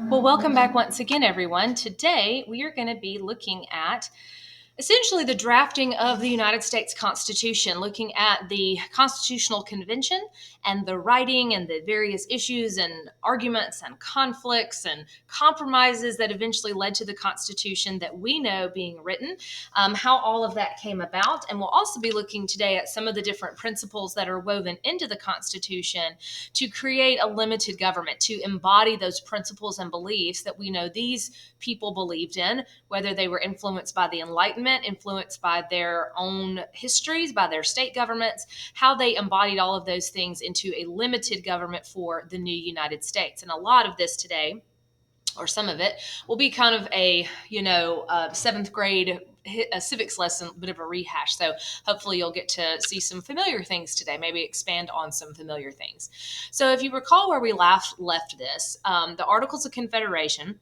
Well, welcome back once again, everyone. Today, we are going to be looking at essentially the drafting of the United States Constitution, looking at the Constitutional Convention and the writing and the various issues and arguments and conflicts and compromises that eventually led to the Constitution that we know being written, how all of that came about. And we'll also be looking today at some of the different principles that are woven into the Constitution to create a limited government, to embody those principles and beliefs that we know these people believed in, whether they were influenced by the Enlightenment, influenced by their own histories, by their state governments, how they embodied all of those things into a limited government for the new United States. And a lot of this today, or some of it, will be kind of a seventh grade a civics lesson, a bit of a rehash. So hopefully you'll get to see some familiar things today, maybe expand on some familiar things. So if you recall where we left this, the Articles of Confederation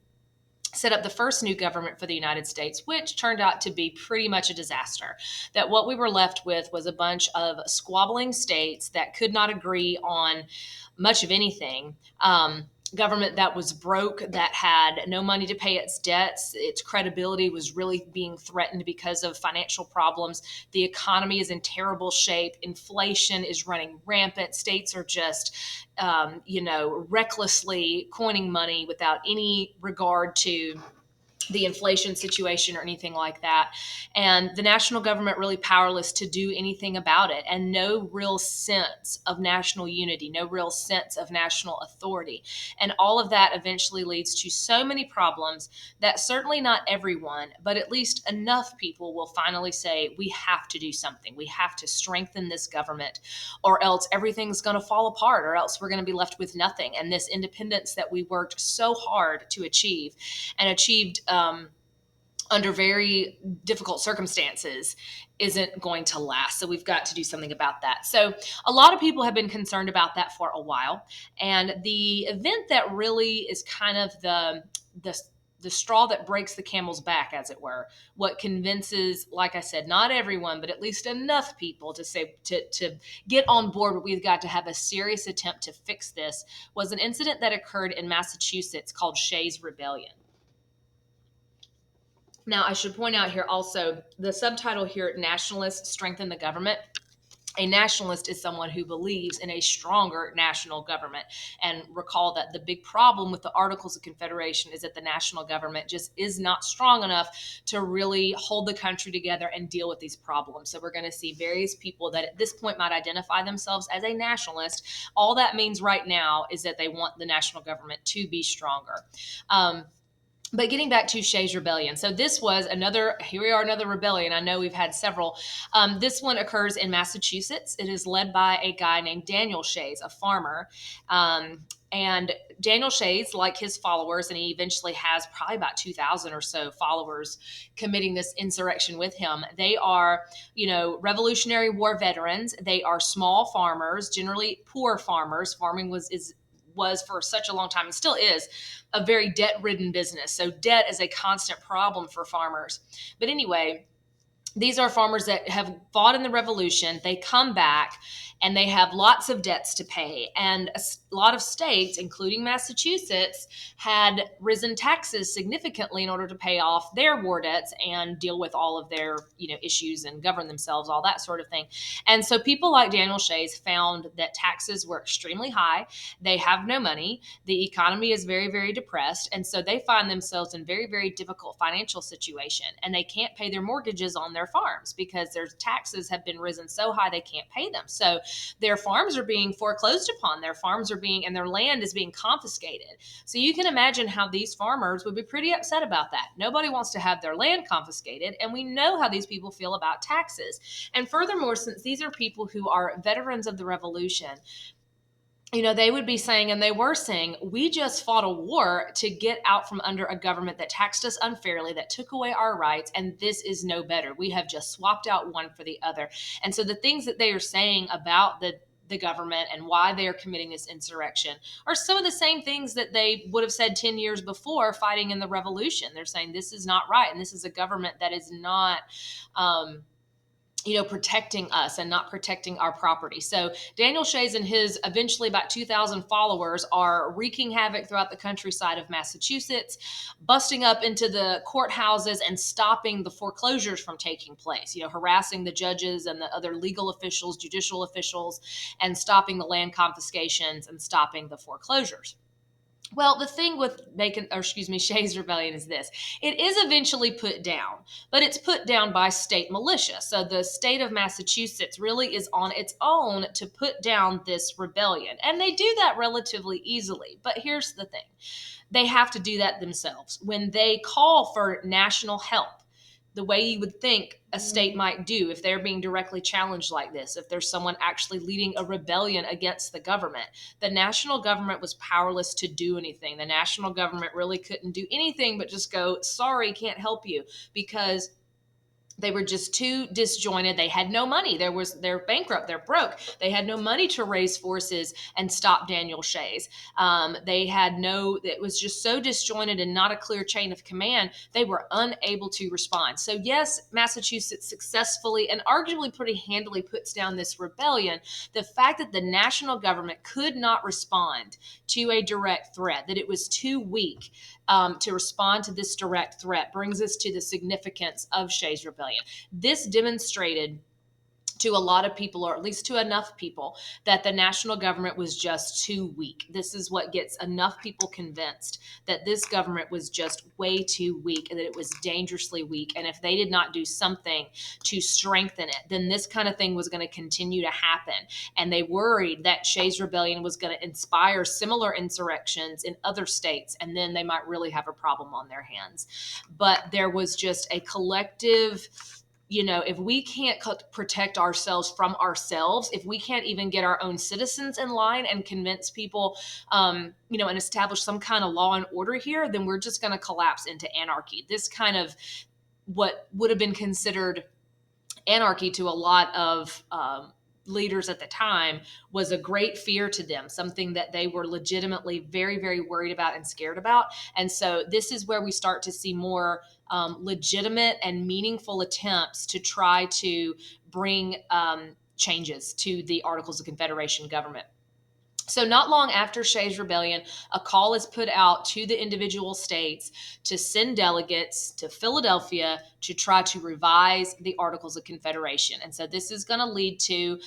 set up the first new government for the United States, which turned out to be pretty much a disaster. That what we were left with was a bunch of squabbling states that could not agree on much of anything. Government that was broke, that had no money to pay its debts. Its credibility was really being threatened because of financial problems. The economy is in terrible shape. Inflation is running rampant. States are just, recklessly coining money without any regard to the inflation situation or anything like that. And the national government really powerless to do anything about it, and no real sense of national unity, no real sense of national authority. And all of that eventually leads to so many problems that certainly not everyone, but at least enough people will finally say, we have to do something. We have to strengthen this government, or else everything's going to fall apart, or else we're going to be left with nothing. And this independence that we worked so hard to achieve and achieved under very difficult circumstances isn't going to last. So we've got to do something about that. So a lot of people have been concerned about that for a while. And the event that really is kind of the straw that breaks the camel's back, as it were, what convinces, like I said, not everyone, but at least enough people to say to get on board. We've got to have a serious attempt to fix this. Was an incident that occurred in Massachusetts called Shays' Rebellion. Now, I should point out here also the subtitle here, Nationalists Strengthen the Government. A nationalist is someone who believes in a stronger national government. And recall that the big problem with the Articles of Confederation is that the national government just is not strong enough to really hold the country together and deal with these problems. So we're going to see various people that at this point might identify themselves as a nationalist. All that means right now is that they want the national government to be stronger. But getting back to Shays' Rebellion. So this was here we are, another rebellion. I know we've had several. This one occurs in Massachusetts. It is led by a guy named Daniel Shays, a farmer. And Daniel Shays, like his followers, and he eventually has probably about 2,000 or so followers committing this insurrection with him. They are, Revolutionary War veterans. They are small farmers, generally poor farmers. Farming was for such a long time and still is a very debt-ridden business. So debt is a constant problem for farmers. But anyway, these are farmers that have fought in the revolution. They come back and they have lots of debts to pay. And a lot of states, including Massachusetts, had risen taxes significantly in order to pay off their war debts and deal with all of their, issues and govern themselves, all that sort of thing. And so people like Daniel Shays found that taxes were extremely high. They have no money. The economy is very, very depressed. And so they find themselves in very, very difficult financial situation. And they can't pay their mortgages on their farms because their taxes have been risen so high they can't pay them. So their farms are being foreclosed upon. And their land is being confiscated. So you can imagine how these farmers would be pretty upset about that. Nobody wants to have their land confiscated. And we know how these people feel about taxes. And furthermore, since these are people who are veterans of the revolution, they would be saying, and they were saying, we just fought a war to get out from under a government that taxed us unfairly, that took away our rights, and this is no better. We have just swapped out one for the other. And so the things that they are saying about the government and why they are committing this insurrection are some of the same things that they would have said 10 years before fighting in the revolution. They're saying this is not right, and this is a government that is not protecting us and not protecting our property. So Daniel Shays and his eventually about 2,000 followers are wreaking havoc throughout the countryside of Massachusetts, busting up into the courthouses and stopping the foreclosures from taking place, harassing the judges and the other legal officials, judicial officials, and stopping the land confiscations and stopping the foreclosures. Well, the thing with Shays Rebellion is this. It is eventually put down, but it's put down by state militia. So the state of Massachusetts really is on its own to put down this rebellion. And they do that relatively easily. But here's the thing. They have to do that themselves. When they call for national help, the way you would think a state might do if they're being directly challenged like this, if there's someone actually leading a rebellion against the government, the national government was powerless to do anything. The national government really couldn't do anything but just go, sorry, can't help you, because they were just too disjointed. They had no money. They're bankrupt. They're broke. They had no money to raise forces and stop Daniel Shays. It was just so disjointed and not a clear chain of command. They were unable to respond. So yes, Massachusetts successfully and arguably pretty handily puts down this rebellion. The fact that the national government could not respond to a direct threat, that it was too weak to respond to this direct threat, brings us to the significance of Shays Rebellion. This demonstrated to a lot of people, or at least to enough people, that the national government was just too weak. This is what gets enough people convinced that this government was just way too weak and that it was dangerously weak. And if they did not do something to strengthen it, then this kind of thing was going to continue to happen. And they worried that Shays Rebellion was going to inspire similar insurrections in other states, and then they might really have a problem on their hands. But there was just a collective, if we can't protect ourselves from ourselves, if we can't even get our own citizens in line and convince people, and establish some kind of law and order here, then we're just going to collapse into anarchy. This kind of what would have been considered anarchy to a lot of leaders at the time was a great fear to them, something that they were legitimately very, very worried about and scared about. And so this is where we start to see more legitimate and meaningful attempts to try to bring changes to the Articles of Confederation government. So not long after Shays Rebellion, a call is put out to the individual states to send delegates to Philadelphia to try to revise the Articles of Confederation. And so this is going to lead to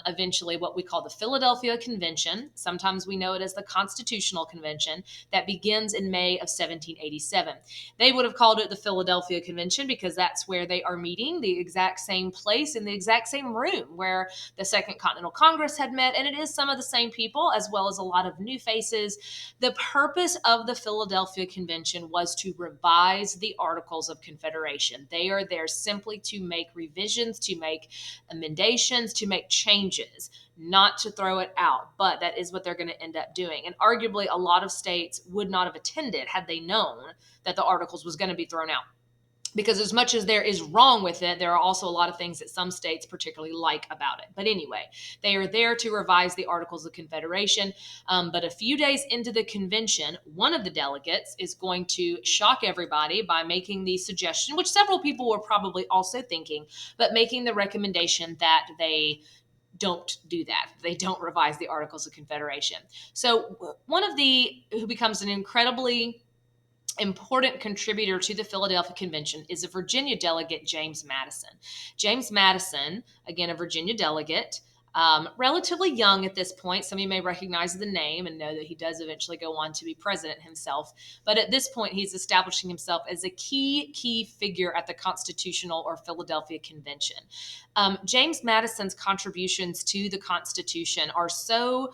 eventually what we call the Philadelphia Convention. Sometimes we know it as the Constitutional Convention, that begins in May of 1787. They would have called it the Philadelphia Convention because that's where they are meeting, the exact same place in the exact same room where the Second Continental Congress had met, and it is some of the same people as well as a lot of new faces. The purpose of the Philadelphia Convention was to revise the Articles of Confederation. They are there simply to make revisions, to make emendations, to make changes, not to throw it out. But that is what they're going to end up doing. And arguably, a lot of states would not have attended had they known that the Articles was going to be thrown out. Because as much as there is wrong with it, there are also a lot of things that some states particularly like about it. But anyway, they are there to revise the Articles of Confederation. But a few days into the convention, one of the delegates is going to shock everybody by making the suggestion, which several people were probably also thinking, but making the recommendation that they don't do that. They don't revise the Articles of Confederation. So one of who becomes an incredibly important contributor to the Philadelphia Convention is a Virginia delegate, James Madison. James Madison, again, a Virginia delegate, relatively young at this point. Some of you may recognize the name and know that he does eventually go on to be president himself. But at this point, he's establishing himself as a key figure at the Constitutional or Philadelphia Convention. James Madison's contributions to the Constitution are so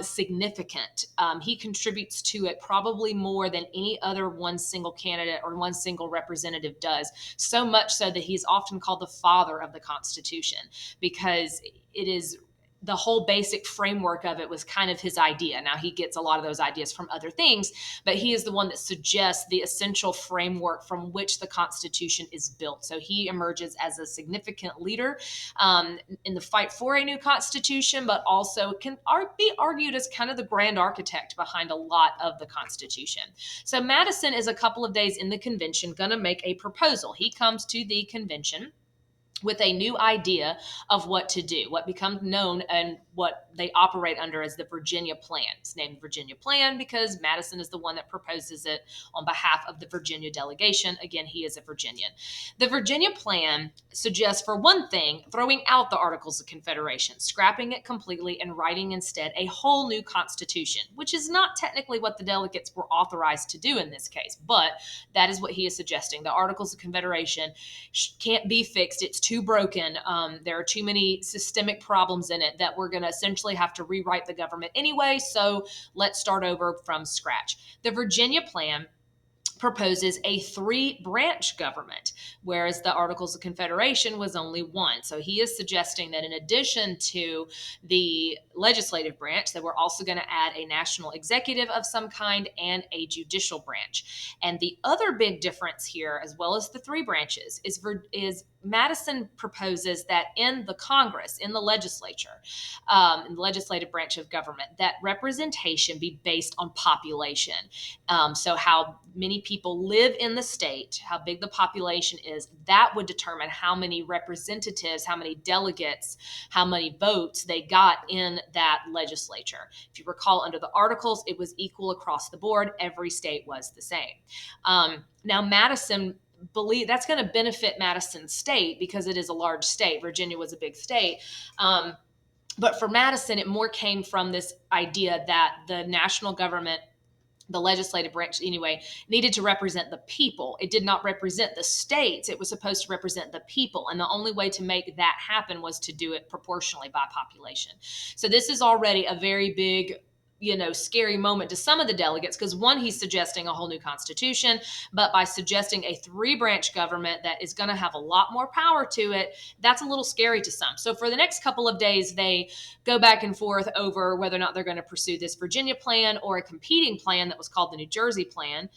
significant. He contributes to it probably more than any other one single candidate or one single representative does, so much so that he's often called the father of the Constitution, because it is the whole basic framework of it was kind of his idea. Now, he gets a lot of those ideas from other things, but he is the one that suggests the essential framework from which the Constitution is built. So he emerges as a significant leader in the fight for a new Constitution, but also can be argued as kind of the grand architect behind a lot of the Constitution. So Madison is a couple of days in the convention going to make a proposal. He comes to the convention with a new idea of what to do, what becomes known and what they operate under as the Virginia Plan. It's named Virginia Plan because Madison is the one that proposes it on behalf of the Virginia delegation. Again, he is a Virginian. The Virginia Plan suggests, for one thing, throwing out the Articles of Confederation, scrapping it completely, and writing instead a whole new constitution, which is not technically what the delegates were authorized to do in this case, but that is what he is suggesting. The Articles of Confederation can't be fixed. It's too broken. There are too many systemic problems in it that we're going to essentially have to rewrite the government anyway. So let's start over from scratch. The Virginia Plan proposes a 3-branch government, whereas the Articles of Confederation was only one. So he is suggesting that in addition to the legislative branch, that we're also going to add a national executive of some kind and a judicial branch. And the other big difference here, as well as the 3 branches, is Madison proposes that in the Congress, in the legislature, in the legislative branch of government, that representation be based on population. So how many people live in the state, how big the population is, that would determine how many representatives, how many delegates, how many votes they got in that legislature. If you recall, under the Articles, it was equal across the board. Every state was the same. Now, Madison believe that's going to benefit Madison state because it is a large state. Virginia was a big state. But for Madison, it more came from this idea that the national government, the legislative branch anyway, needed to represent the people. It did not represent the states. It was supposed to represent the people. And the only way to make that happen was to do it proportionally by population. So this is already a very big, scary moment to some of the delegates because, one, he's suggesting a whole new constitution, but by suggesting a 3-branch government that is going to have a lot more power to it, that's a little scary to some. So for the next couple of days, they go back and forth over whether or not they're going to pursue this Virginia plan or a competing plan that was called the New Jersey plan,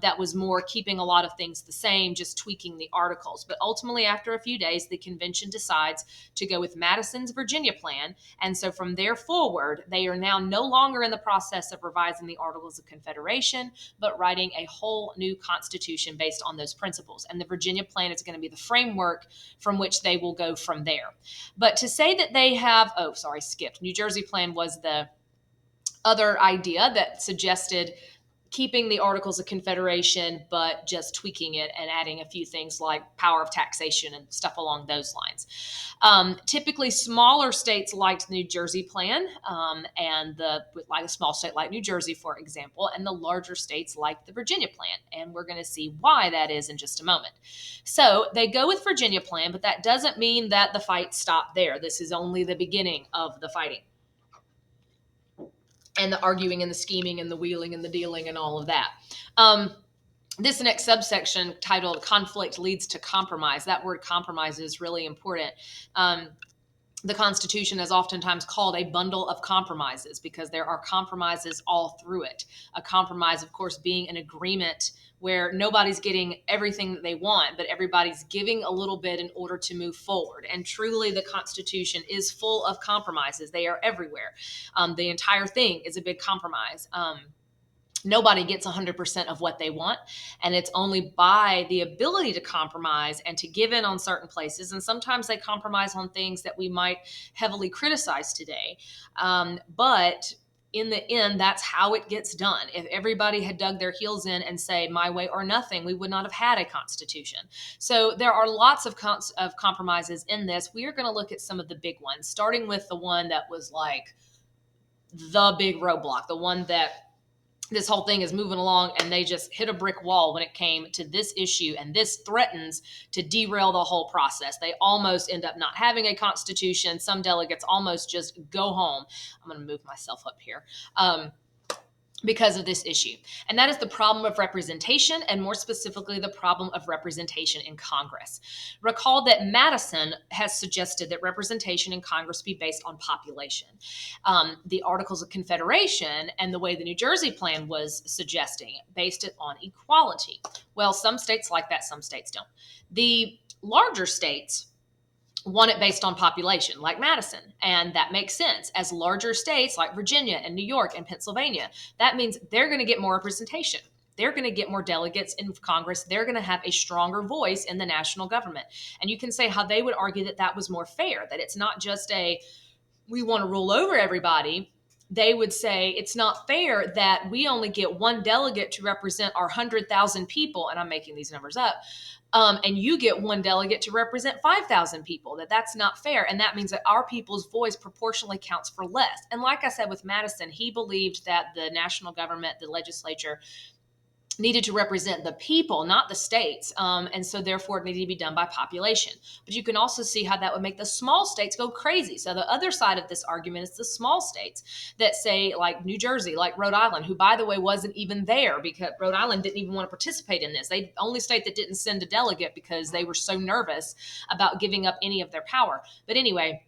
that was more keeping a lot of things the same, just tweaking the articles. But ultimately, after a few days, the convention decides to go with Madison's Virginia plan. And so from there forward, they are now no longer in the process of revising the Articles of Confederation, but writing a whole new constitution based on those principles. And the Virginia plan is going to be the framework from which they will go from there. But to say that they have, skipped. New Jersey plan was the other idea that suggested keeping the Articles of Confederation, but just tweaking it and adding a few things like power of taxation and stuff along those lines. Typically, smaller states liked the New Jersey plan, and like a small state like New Jersey, for example, and the larger states liked the Virginia plan. And we're going to see why that is in just a moment. So they go with Virginia plan, but that doesn't mean that the fight stopped there. This is only the beginning of the fighting, and the arguing and the scheming and the wheeling and the dealing and all of that. This next subsection, titled Conflict Leads to Compromise, that word compromise is really important. The Constitution is oftentimes called a bundle of compromises because there are compromises all through it. A compromise, of course, being an agreement where nobody's getting everything that they want, but everybody's giving a little bit in order to move forward. And truly, the Constitution is full of compromises. They are everywhere. The entire thing is a big compromise. Nobody gets 100% of what they want, and it's only by the ability to compromise and to give in on certain places. And sometimes they compromise on things that we might heavily criticize today. But in the end, that's how it gets done. If everybody had dug their heels in and say, my way or nothing, we would not have had a constitution. So there are lots of compromises in this. We are going to look at some of the big ones, starting with the one that was like the big roadblock, the one that this whole thing is moving along and they just hit a brick wall when it came to this issue, and this threatens to derail the whole process. They almost end up not having a constitution. Some delegates almost just go home. I'm going to move myself up here. Because of this issue. And that is the problem of representation, and more specifically, the problem of representation in Congress. Recall that Madison has suggested that representation in Congress be based on population. The Articles of Confederation and the way the New Jersey plan was suggesting based it on equality. Well, some states like that, some states don't. The larger states want it based on population, like Madison. And that makes sense. As larger states like Virginia and New York and Pennsylvania, that means they're going to get more representation. they're going to get more delegates in Congress. They're going to have a stronger voice in the national government. And you can say how they would argue that that was more fair, that it's not just we want to rule over everybody. They would say it's not fair that we only get one delegate to represent our 100,000 people, and I'm making these numbers up, and you get one delegate to represent 5,000 people, that's not fair. And that means that our people's voice proportionally counts for less. And like I said with Madison, he believed that the national government, the legislature, needed to represent the people, not the states. And so therefore it needed to be done by population. But you can also see how that would make the small states go crazy. So the other side of this argument is the small states that say, like New Jersey, like Rhode Island, who by the way wasn't even there because Rhode Island didn't even want to participate in this. They the only state that didn't send a delegate because they were so nervous about giving up any of their power. But anyway,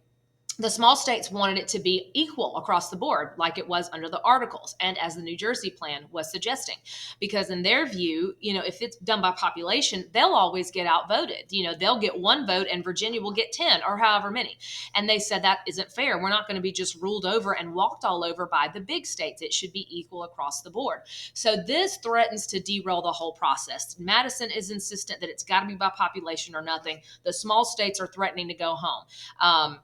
the small states wanted it to be equal across the board, like it was under the Articles, and as the New Jersey plan was suggesting, because in their view, if it's done by population, they'll always get outvoted. They'll get one vote and Virginia will get 10 or however many. And they said that isn't fair. We're not going to be just ruled over and walked all over by the big states. It should be equal across the board. So this threatens to derail the whole process. Madison is insistent that it's got to be by population or nothing. The small states are threatening to go home.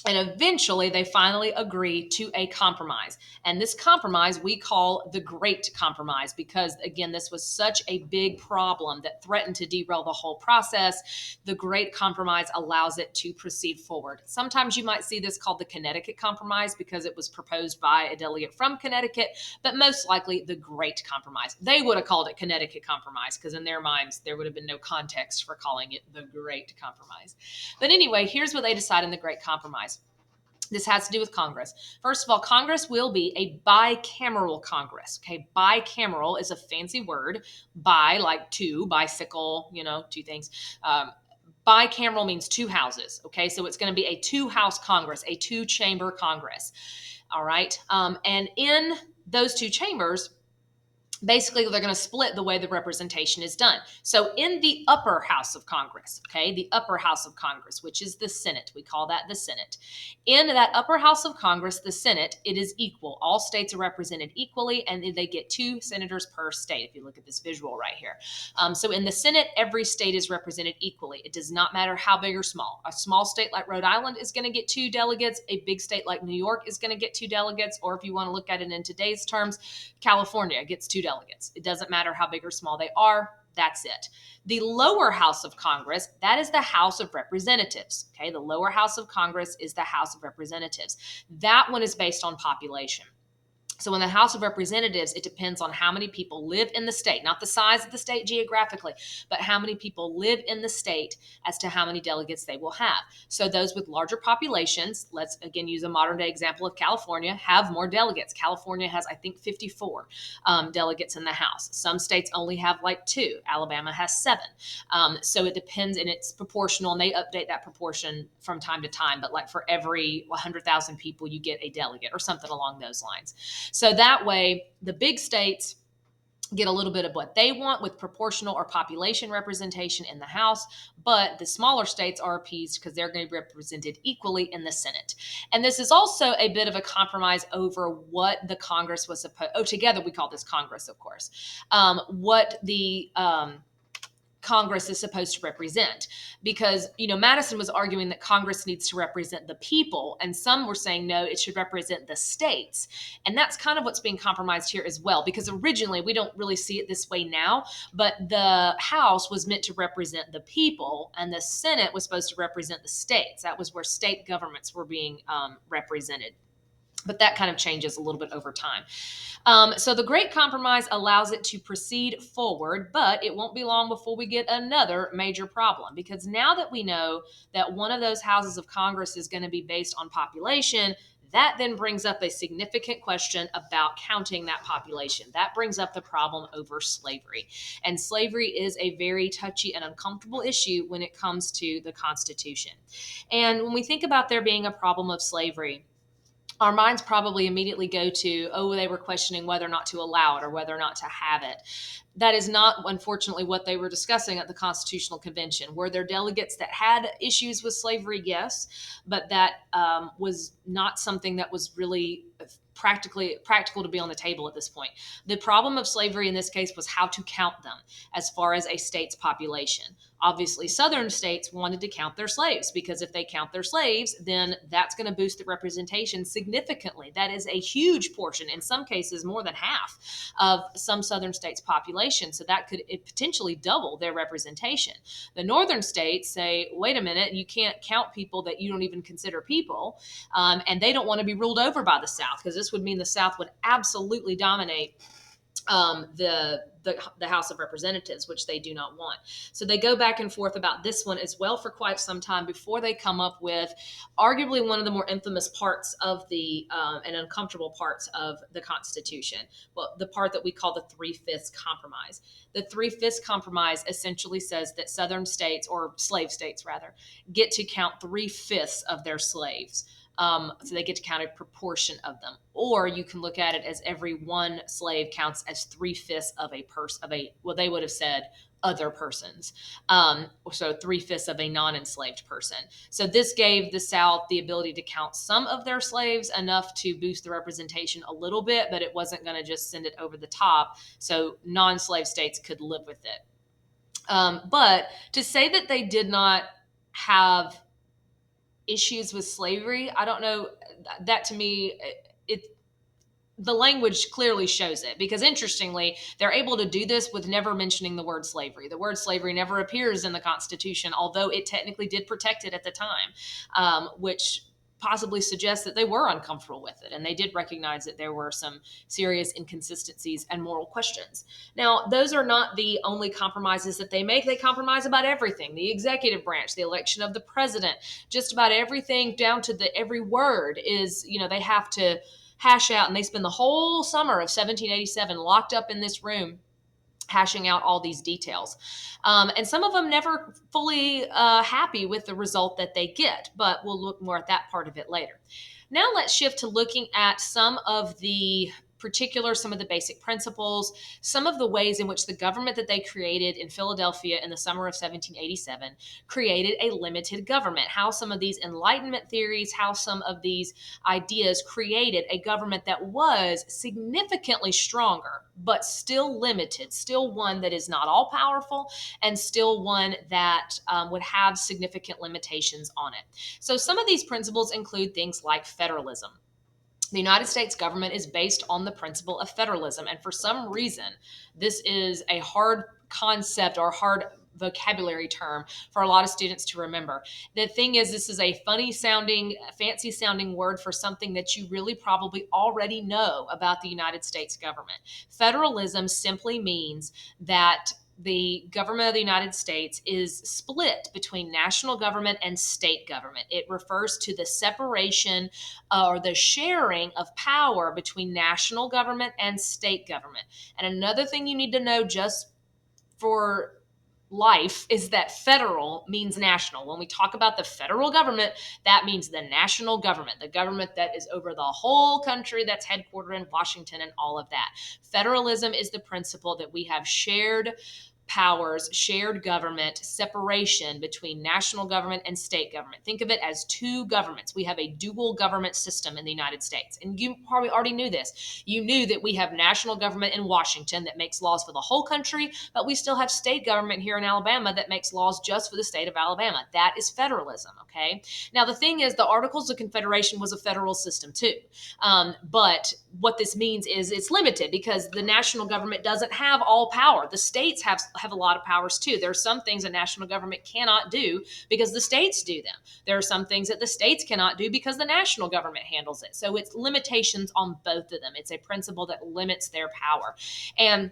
And eventually, they finally agree to a compromise. And this compromise we call the Great Compromise because, again, this was such a big problem that threatened to derail the whole process. The Great Compromise allows it to proceed forward. Sometimes you might see this called the Connecticut Compromise because it was proposed by a delegate from Connecticut, but most likely the Great Compromise. They would have called it Connecticut Compromise because in their minds, there would have been no context for calling it the Great Compromise. But anyway, here's what they decide in the Great Compromise. This has to do with Congress. First of all, Congress will be a bicameral Congress. Okay, bicameral is a fancy word. Bi, like two, bicycle, two things. Bicameral means two houses. Okay, so it's going to be a two-house Congress, a two-chamber Congress. All right, and in those two chambers, basically, they're going to split the way the representation is done. So in the upper house of Congress, the upper house of Congress, which is the Senate, we call that the Senate. In that upper house of Congress, the Senate, it is equal. All states are represented equally, and they get 2 senators per state, if you look at this visual right here. So in the Senate, every state is represented equally. It does not matter how big or small. A small state like Rhode Island is going to get 2 delegates. A big state like New York is going to get 2 delegates. Or if you want to look at it in today's terms, California gets 2 delegates. It doesn't matter how big or small they are. That's it. The lower house of Congress, that is the House of Representatives. Okay, the lower house of Congress is the House of Representatives. That one is based on population. So in the House of Representatives, it depends on how many people live in the state, not the size of the state geographically, but how many people live in the state as to how many delegates they will have. So those with larger populations, let's again use a modern day example of California, have more delegates. California has, I think, 54 delegates in the House. Some states only have like 2. Alabama has 7. So it depends, and it's proportional, and they update that proportion from time to time. But like for every 100,000 people, you get a delegate or something along those lines. So that way, the big states get a little bit of what they want with proportional or population representation in the House, but the smaller states are appeased because they're going to be represented equally in the Senate. And this is also a bit of a compromise over what the Congress was supposed, together we call this Congress, of course, what the Congress is supposed to represent, because Madison was arguing that Congress needs to represent the people, and some were saying no, it should represent the states. And that's kind of what's being compromised here as well, because originally we don't really see it this way now, but the House was meant to represent the people and the Senate was supposed to represent the states. That was where state governments were being represented. But that kind of changes a little bit over time. So the Great Compromise allows it to proceed forward, but it won't be long before we get another major problem, because now that we know that one of those houses of Congress is going to be based on population, that then brings up a significant question about counting that population. That brings up the problem over slavery. And slavery is a very touchy and uncomfortable issue when it comes to the Constitution. And when we think about there being a problem of slavery, our minds probably immediately go to, they were questioning whether or not to allow it or whether or not to have it. that is not, unfortunately, what they were discussing at the Constitutional Convention. Were there delegates that had issues with slavery? Yes, but that was not something that was really practical to be on the table at this point. The problem of slavery in this case was how to count them as far as a state's population. Obviously, Southern states wanted to count their slaves, because if they count their slaves, then that's going to boost the representation significantly. That is a huge portion, in some cases more than half of some Southern states' population. So that could potentially double their representation. The Northern states say, wait a minute, you can't count people that you don't even consider people. And they don't want to be ruled over by the South, because this would mean the South would absolutely dominate the House of Representatives, which they do not want. So they go back and forth about this one as well for quite some time before they come up with arguably one of the more infamous parts of the and uncomfortable parts of the Constitution. Well, the part that we call the 3/5 compromise. The 3/5 compromise essentially says that Southern states, or slave states rather, get to count 3/5 of their slaves. So they get to count a proportion of them. Or you can look at it as every one slave counts as 3/5 of a person, well, they would have said other persons. So 3/5 of a non-enslaved person. So this gave the South the ability to count some of their slaves, enough to boost the representation a little bit, but it wasn't going to just send it over the top. So non-slave states could live with it. But to say that they did not have issues with slavery, I don't know. That to me, the language clearly shows it, because interestingly, they're able to do this with never mentioning the word slavery. The word slavery never appears in the Constitution, although it technically did protect it at the time, which possibly suggests that they were uncomfortable with it, and they did recognize that there were some serious inconsistencies and moral questions. Now, those are not the only compromises that they make. They compromise about everything: the executive branch, the election of the president, just about everything, down to every word is, they have to hash out, and they spend the whole summer of 1787 locked up in this room hashing out all these details. And some of them never fully happy with the result that they get, but we'll look more at that part of it later. Now let's shift to looking at some of the basic principles, some of the ways in which the government that they created in Philadelphia in the summer of 1787 created a limited government, how some of these Enlightenment theories, how some of these ideas created a government that was significantly stronger, but still limited, still one that is not all powerful, and still one that would have significant limitations on it. So some of these principles include things like federalism. The United States government is based on the principle of federalism. And for some reason, this is a hard concept or hard vocabulary term for a lot of students to remember. The thing is, this is a funny sounding, fancy sounding word for something that you really probably already know about the United States government. Federalism simply means that the government of the United States is split between national government and state government. It refers to the separation or the sharing of power between national government and state government. And another thing you need to know just for life is that federal means national. When we talk about the federal government, that means the national government, the government that is over the whole country, that's headquartered in Washington and all of that. Federalism is the principle that we have shared powers, shared government, separation between national government and state government. Think of it as two governments. We have a dual government system in the United States. And you probably already knew this. You knew that we have national government in Washington that makes laws for the whole country, but we still have state government here in Alabama that makes laws just for the state of Alabama. That is federalism, okay? Now, the thing is, the Articles of Confederation was a federal system too. But what this means is it's limited, because the national government doesn't have all power. The states have a lot of powers too. There are some things a national government cannot do because the states do them. There are some things that the states cannot do because the national government handles it. So it's limitations on both of them. It's a principle that limits their power. And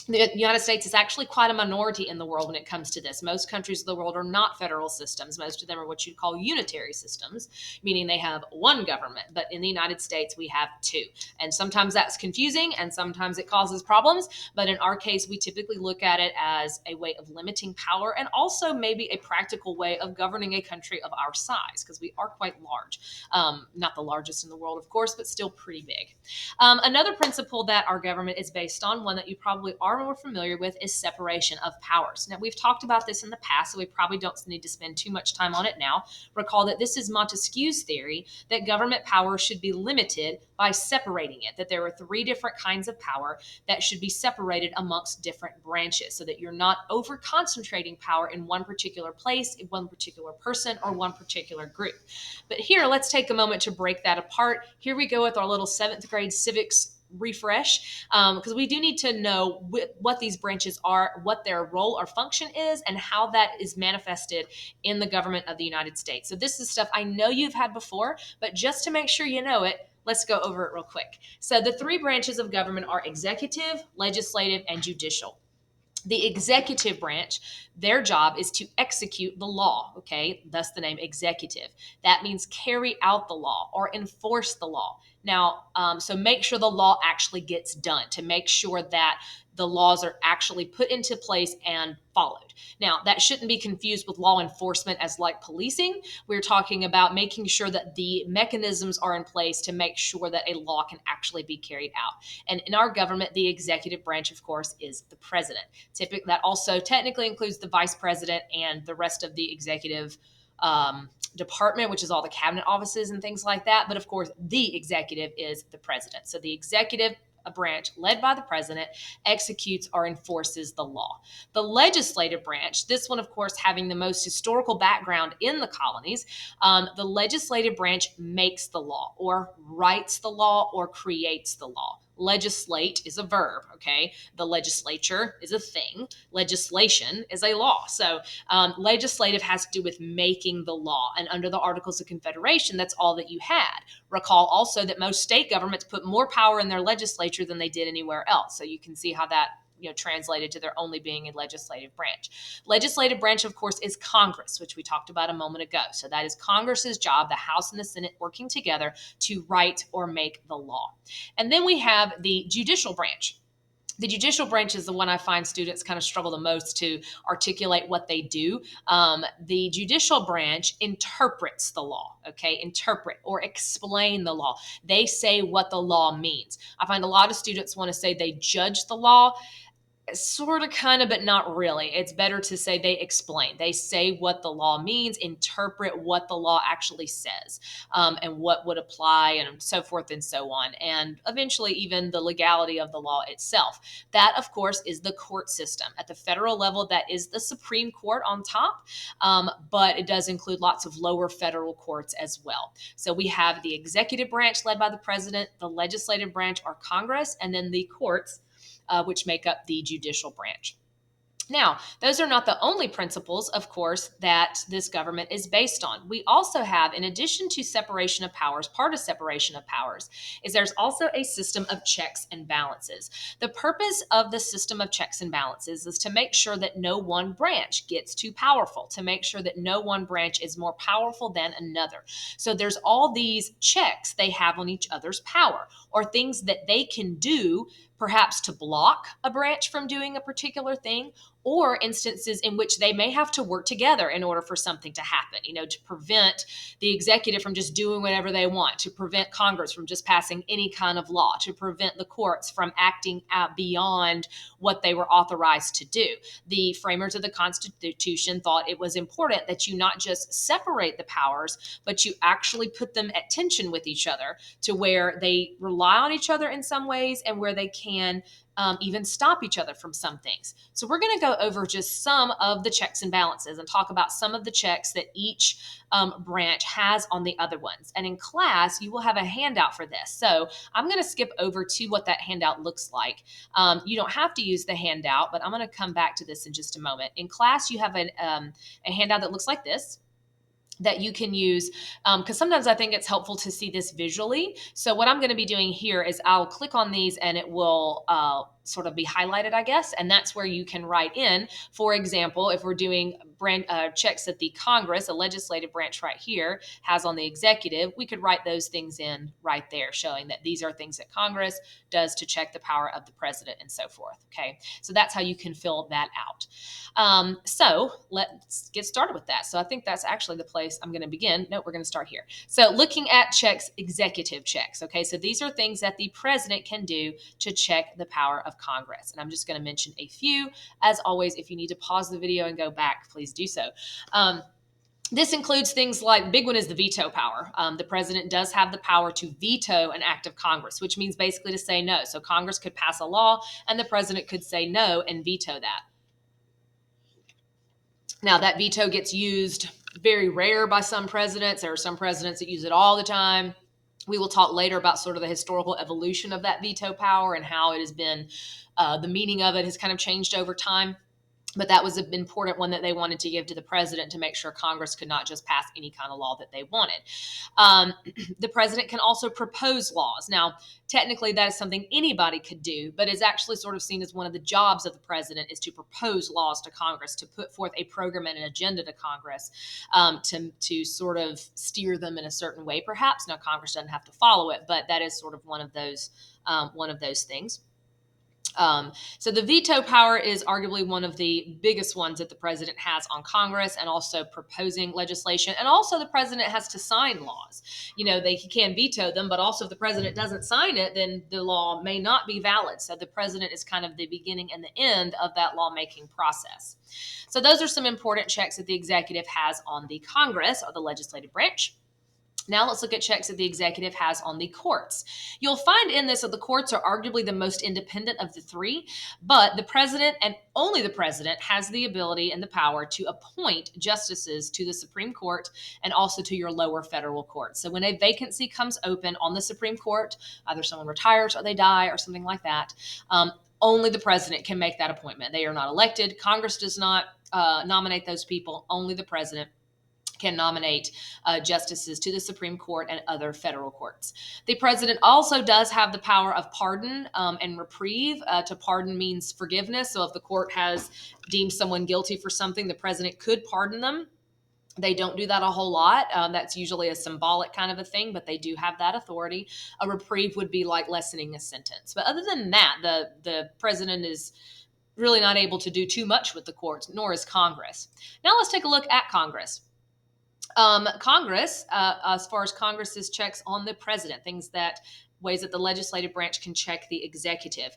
the United States is actually quite a minority in the world when it comes to this. Most countries of the world are not federal systems. Most of them are what you'd call unitary systems, meaning they have one government. But in the United States, we have two. And sometimes that's confusing and sometimes it causes problems. But in our case, we typically look at it as a way of limiting power and also maybe a practical way of governing a country of our size, because we are quite large. Not the largest in the world, of course, but still pretty big. Another principle that our government is based on, one that you probably already are more familiar with is separation of powers. Now, we've talked about this in the past, so we probably don't need to spend too much time on it now. Recall that this is Montesquieu's theory that government power should be limited by separating it, that there are three different kinds of power that should be separated amongst different branches so that you're not over concentrating power in one particular place, in one particular person, or one particular group. But here, let's take a moment to break that apart. Here we go with our little 7th grade civics refresh, because we do need to know what these branches are, what their role or function is, and how that is manifested in the government of the United States. So this is stuff I know you've had before, but just to make sure you know it, let's go over it real quick. So the three branches of government are executive, legislative, and judicial. The executive branch, their job is to execute the law, okay? Thus the name executive. That means carry out the law or enforce the law. Now, so make sure the law actually gets done, to make sure that the laws are actually put into place and followed. Now, that shouldn't be confused with law enforcement as like policing. We're talking about making sure that the mechanisms are in place to make sure that a law can actually be carried out. And in our government, the executive branch, of course, is the president. Typically, that also technically includes the vice president and the rest of the executive department, which is all the cabinet offices and things like that. But of course, the executive is the president. So the executive, a branch led by the president, executes or enforces the law. The legislative branch, this one, of course, having the most historical background in the colonies, the legislative branch makes the law or writes the law or creates the law. Legislate is a verb, okay? The legislature is a thing. Legislation is a law. So legislative has to do with making the law. And under the Articles of Confederation, that's all that you had. Recall also that most state governments put more power in their legislature than they did anywhere else. So you can see how that translated to there only being a legislative branch. Legislative branch, of course, is Congress, which we talked about a moment ago. So that is Congress's job, the House and the Senate working together to write or make the law. And then we have the judicial branch. The judicial branch is the one I find students kind of struggle the most to articulate what they do. The judicial branch interprets the law, okay? Interpret or explain the law. They say what the law means. I find a lot of students want to say they judge the law. Sort of, kind of, but not really. It's better to say they explain. They say what the law means, interpret what the law actually says, and what would apply, and so forth and so on. And eventually, even the legality of the law itself. That, of course, is the court system. At the federal level, that is the Supreme Court on top, but it does include lots of lower federal courts as well. So we have the executive branch led by the president, the legislative branch or Congress, and then the courts, which make up the judicial branch. Now, those are not the only principles, of course, that this government is based on. We also have, in addition to separation of powers, part of separation of powers is there's also a system of checks and balances. The purpose of the system of checks and balances is to make sure that no one branch gets too powerful, to make sure that no one branch is more powerful than another. So there's all these checks they have on each other's power, or things that they can do perhaps to block a branch from doing a particular thing, or instances in which they may have to work together in order for something to happen, to prevent the executive from just doing whatever they want, to prevent Congress from just passing any kind of law, to prevent the courts from acting out beyond what they were authorized to do. The framers of the Constitution thought it was important that you not just separate the powers, but you actually put them at tension with each other to where they rely on each other in some ways and where they can even stop each other from some things. So we're going to go over just some of the checks and balances and talk about some of the checks that each branch has on the other ones. And in class, you will have a handout for this. So I'm going to skip over to what that handout looks like. You don't have to use the handout, but I'm going to come back to this in just a moment. In class, you have a handout that looks like this, that you can use, because sometimes I think it's helpful to see this visually. So what I'm going to be doing here is I'll click on these and it will sort of be highlighted, I guess, and that's where you can write in. For example, if we're doing checks that the Congress, a legislative branch right here, has on the executive, we could write those things in right there, showing that these are things that Congress does to check the power of the president and so forth. Okay, so that's how you can fill that out. So let's get started with that. So I think that's actually the place I'm going to begin. No, we're going to start here. So looking at checks, executive checks. Okay, so these are things that the president can do to check the power of Congress. And I'm just going to mention a few. As always, if you need to pause the video and go back, please do so. This includes things like, the big one is the veto power. The president does have the power to veto an act of Congress, which means basically to say no. So Congress could pass a law and the president could say no and veto that. Now, that veto gets used very rare by some presidents. There are some presidents that use it all the time. We will talk later about sort of the historical evolution of that veto power and how it has been, the meaning of it has kind of changed over time. But that was an important one that they wanted to give to the president to make sure Congress could not just pass any kind of law that they wanted. The president can also propose laws. Now, technically, that is something anybody could do, but is actually sort of seen as one of the jobs of the president is to propose laws to Congress, to put forth a program and an agenda to Congress, to sort of steer them in a certain way, perhaps. Now, Congress doesn't have to follow it, but that is sort of one of those things. So the veto power is arguably one of the biggest ones that the president has on Congress, and also proposing legislation. And also the president has to sign laws. He can veto them, but also if the president doesn't sign it, then the law may not be valid. So the president is kind of the beginning and the end of that lawmaking process. So those are some important checks that the executive has on the Congress, or the legislative branch. Now let's look at checks that the executive has on the courts. You'll find in this that the courts are arguably the most independent of the three, but the president, and only the president, has the ability and the power to appoint justices to the Supreme Court and also to your lower federal court. So when a vacancy comes open on the Supreme Court, either someone retires or they die or something like that, only the president can make that appointment. They are not elected. Congress does not nominate those people. Only the president can nominate justices to the Supreme Court and other federal courts. The president also does have the power of pardon and reprieve. To pardon means forgiveness. So if the court has deemed someone guilty for something, the president could pardon them. They don't do that a whole lot. That's usually a symbolic kind of a thing, but they do have that authority. A reprieve would be like lessening a sentence. But other than that, the president is really not able to do too much with the courts, nor is Congress. Now let's take a look at Congress. Congress, as far as Congress's checks on the president, ways that the legislative branch can check the executive.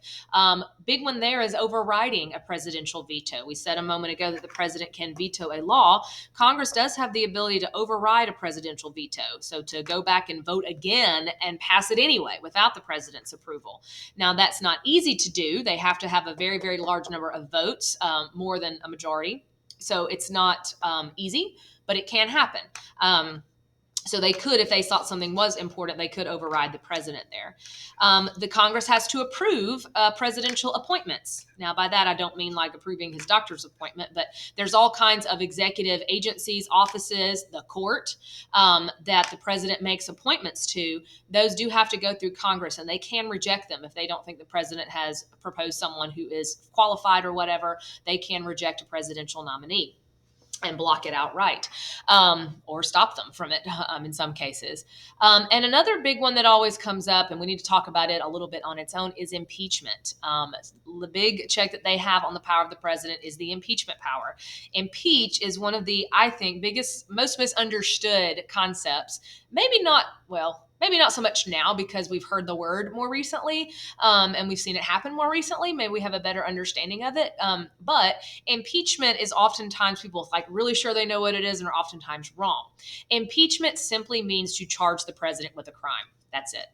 Big one there is overriding a presidential veto. We said a moment ago that the president can veto a law. Congress does have the ability to override a presidential veto. So to go back and vote again and pass it anyway without the president's approval. Now, that's not easy to do. They have to have a very, very large number of votes, more than a majority. So it's not easy, but it can happen. So they could, if they thought something was important, they could override the president there. The Congress has to approve presidential appointments. Now, by that, I don't mean like approving his doctor's appointment, but there's all kinds of executive agencies, offices, the court, that the president makes appointments to. Those do have to go through Congress, and they can reject them if they don't think the president has proposed someone who is qualified or whatever. They can reject a presidential nominee and block it outright, or stop them from it in some cases. And another big one that always comes up, and we need to talk about it a little bit on its own, is impeachment. The big check that they have on the power of the president is the impeachment power. Impeach is one of the, I think, biggest, most misunderstood concepts. Maybe not so much now because we've heard the word more recently, and we've seen it happen more recently. Maybe we have a better understanding of it. But impeachment is oftentimes people really sure they know what it is and are oftentimes wrong. Impeachment simply means to charge the president with a crime. That's it.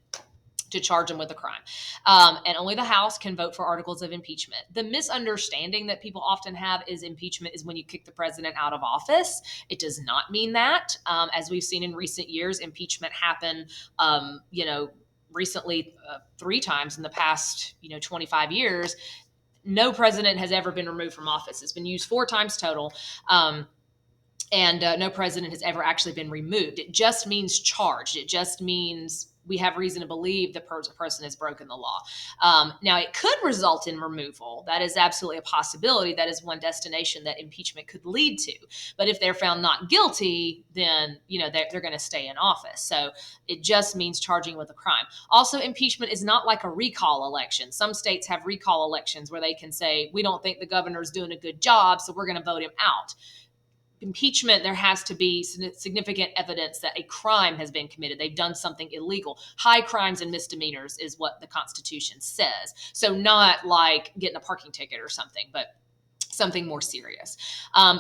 To charge him with a crime. And only the House can vote for articles of impeachment. The misunderstanding that people often have is impeachment is when you kick the president out of office. It does not mean that. As we've seen in recent years, impeachment happened, recently 3 times in the past, 25 years. No president has ever been removed from office. It's been used 4 times total. And no president has ever actually been removed. It just means charged. It just means we have reason to believe the person has broken the law. Now, it could result in removal. That is absolutely a possibility. That is one destination that impeachment could lead to. But if they're found not guilty, then they're going to stay in office. So it just means charging with a crime. Also, impeachment is not like a recall election. Some states have recall elections where they can say, we don't think the governor's doing a good job, so we're going to vote him out. impeachment, there has to be significant evidence that a crime has been committed. They've done something illegal. High crimes and misdemeanors is what the Constitution says. So not like getting a parking ticket or something, but something more serious.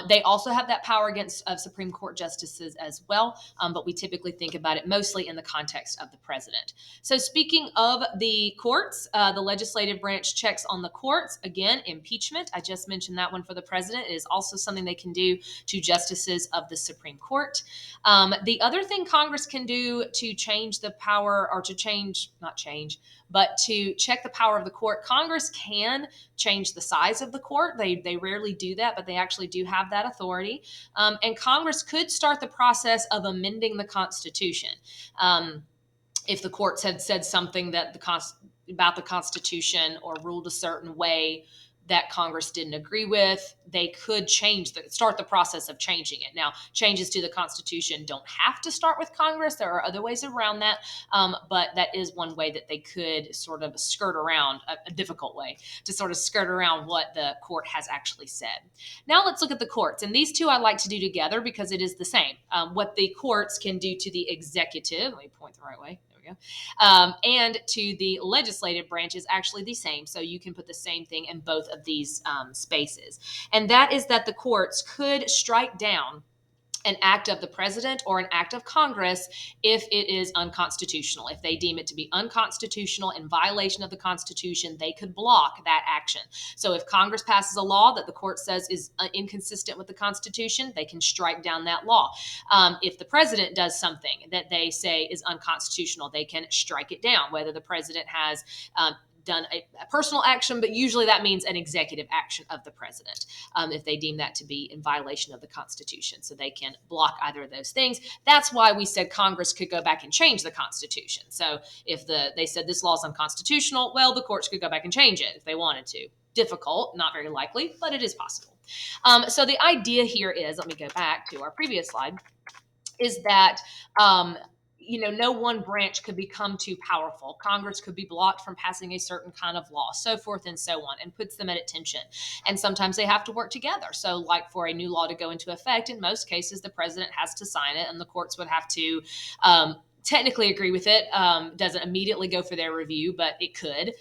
They also have that power against Supreme Court justices as well, but we typically think about it mostly in the context of the president. So speaking of the courts, the legislative branch checks on the courts. Again, impeachment, I just mentioned that one for the president. It is also something they can do to justices of the Supreme Court. The other thing Congress can do to change the power, or to change, not change, but to check the power of the court, Congress can change the size of the court. They rarely do that, but they actually do have that authority. And Congress could start the process of amending the Constitution. If the courts had said something that about the Constitution or ruled a certain way that Congress didn't agree with, they could start the process of changing it. Now, changes to the Constitution don't have to start with Congress. There are other ways around that, but that is one way that they could sort of skirt around, a difficult way to sort of skirt around what the court has actually said. Now let's look at the courts. And these two I like to do together because it is the same. What the courts can do to the executive, let me point the right way. And to the legislative branch is actually the same. So you can put the same thing in both of these spaces. And that is that the courts could strike down an act of the president or an act of Congress if it is unconstitutional. If they deem it to be unconstitutional, in violation of the Constitution, they could block that action. So if Congress passes a law that the court says is inconsistent with the Constitution, they can strike down that law. If the president does something that they say is unconstitutional, they can strike it down, whether the president has done a personal action, but usually that means an executive action of the president if they deem that to be in violation of the Constitution. So they can block either of those things. That's why we said Congress could go back and change the Constitution. So if they said this law is unconstitutional, well, the courts could go back and change it if they wanted to. Difficult, not very likely, but it is possible. So the idea here is, let me go back to our previous slide, is that no one branch could become too powerful. Congress could be blocked from passing a certain kind of law, so forth and so on, and puts them at attention. And sometimes they have to work together. So like for a new law to go into effect, in most cases, the president has to sign it and the courts would have to technically agree with it. Doesn't immediately go for their review, but it could.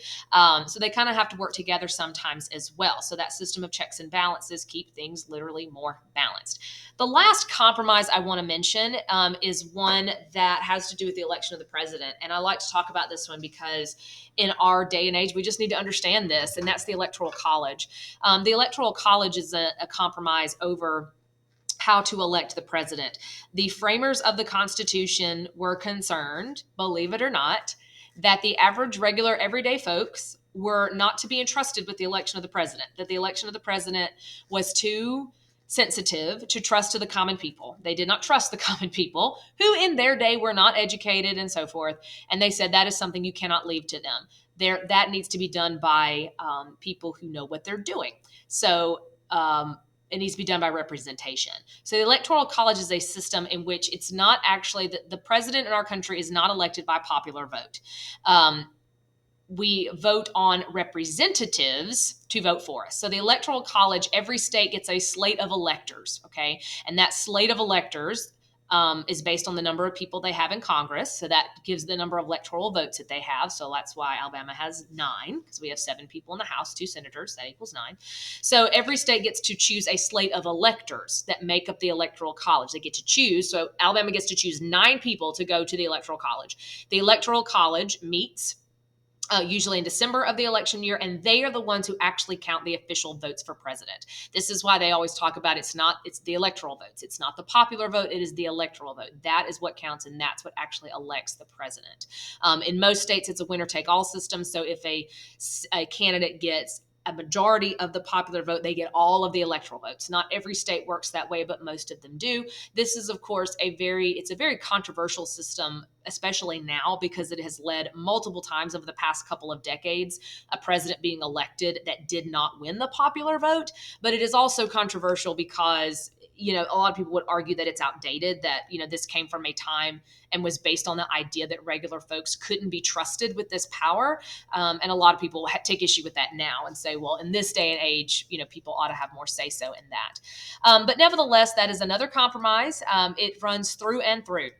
So they kind of have to work together sometimes as well. So that system of checks and balances keep things literally more balanced. The last compromise I want to mention is one that has to do with the election of the president. And I like to talk about this one because in our day and age, we just need to understand this, and that's the Electoral College. The Electoral College is a compromise over how to elect the president. The framers of the Constitution were concerned, believe it or not, that the average, regular, everyday folks were not to be entrusted with the election of the president, that the election of the president was too sensitive to trust to the common people. They did not trust the common people, who in their day were not educated and so forth. And they said that is something you cannot leave to them. That needs to be done by people who know what they're doing. So it needs to be done by representation. So the Electoral College is a system in which it's not actually the president in our country is not elected by popular vote. We vote on representatives to vote for us. So the Electoral College, every state gets a slate of electors, okay? And that slate of electors is based on the number of people they have in Congress. So that gives the number of electoral votes that they have. So that's why Alabama has 9, because we have 7 people in the House, 2 senators, that equals 9. So every state gets to choose a slate of electors that make up the Electoral College. They get to choose. So Alabama gets to choose 9 people to go to the Electoral College. The Electoral College meets usually in December of the election year, and they are the ones who actually count the official votes for president. This is why they always talk about it's the electoral votes. It's not the popular vote, it is the electoral vote. That is what counts, and that's what actually elects the president. In most states, it's a winner-take-all system, so if a candidate gets a majority of the popular vote, they get all of the electoral votes. Not every state works that way, but most of them do. This is, of course, it's a very controversial system, especially now, because it has led multiple times over the past couple of decades a president being elected that did not win the popular vote. But it is also controversial because a lot of people would argue that it's outdated, that, this came from a time and was based on the idea that regular folks couldn't be trusted with this power. And a lot of people take issue with that now and say, well, in this day and age, people ought to have more say so in that. But nevertheless, that is another compromise. It runs through and through.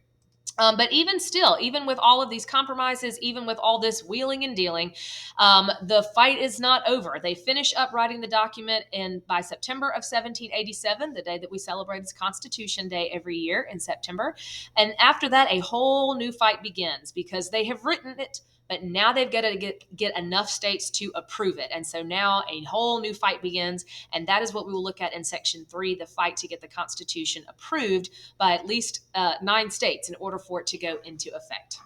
But even still, even with all of these compromises, even with all this wheeling and dealing, the fight is not over. They finish up writing the document by September of 1787, the day that we celebrate as Constitution Day every year in September. And after that, a whole new fight begins, because they have written it, but now they've got to get enough states to approve it. And so now a whole new fight begins. And that is what we will look at in Section 3, the fight to get the Constitution approved by at least 9 states in order for it to go into effect.